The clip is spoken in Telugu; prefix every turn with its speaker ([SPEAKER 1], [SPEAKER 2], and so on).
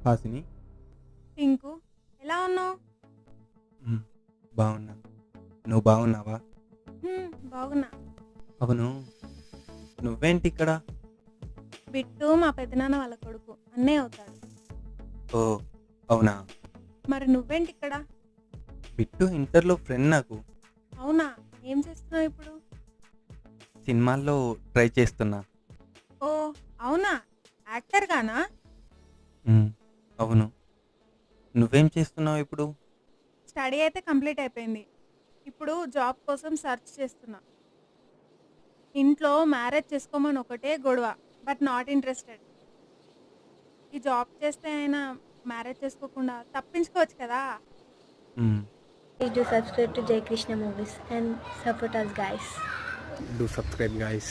[SPEAKER 1] హాసిని.
[SPEAKER 2] టింకు, ఎలా ఉన్నావు?
[SPEAKER 1] హ్మ్. బాగున్నా. నువ్వు బాగున్నావా?
[SPEAKER 2] బాగున్నా.
[SPEAKER 1] అవును, నువ్వేంటి ఇక్కడ?
[SPEAKER 2] బిట్టు మా పెదనాన్న వాళ్ళ కొడుకు, అన్నయ్య అవుతాడు.
[SPEAKER 1] ఓ, అవునా?
[SPEAKER 2] మరి నువ్వేంటి ఇక్కడ?
[SPEAKER 1] బిట్టు ఇంటర్లో ఫ్రెండ్ నాకు.
[SPEAKER 2] అవునా? ఏం చేస్తున్నావు ఇప్పుడు?
[SPEAKER 1] సినిమాల్లో ట్రై చేస్తున్నా.
[SPEAKER 2] ఓ, అవునా? యాక్టర్ గానా?
[SPEAKER 1] హ్మ్. అవును. నువ్వేం చేస్తున్నావు ఇప్పుడు?
[SPEAKER 2] స్టడీ అయితే కంప్లీట్ అయిపోయింది. ఇప్పుడు జాబ్ కోసం సెర్చ్ చేస్తున్నా. ఇంట్లో మ్యారేజ్ చేసుకోమని ఒకటే గొడవ, బట్ నాట్ ఇంట్రెస్టెడ్. ఈ జాబ్ చేస్తే అయినా మ్యారేజ్ చేసుకోకుండా తప్పించుకోవచ్చు కదా.
[SPEAKER 1] హ్మ్.
[SPEAKER 3] Please do subscribe to Jai Krishna Movies and support us, guys.
[SPEAKER 1] Do subscribe guys.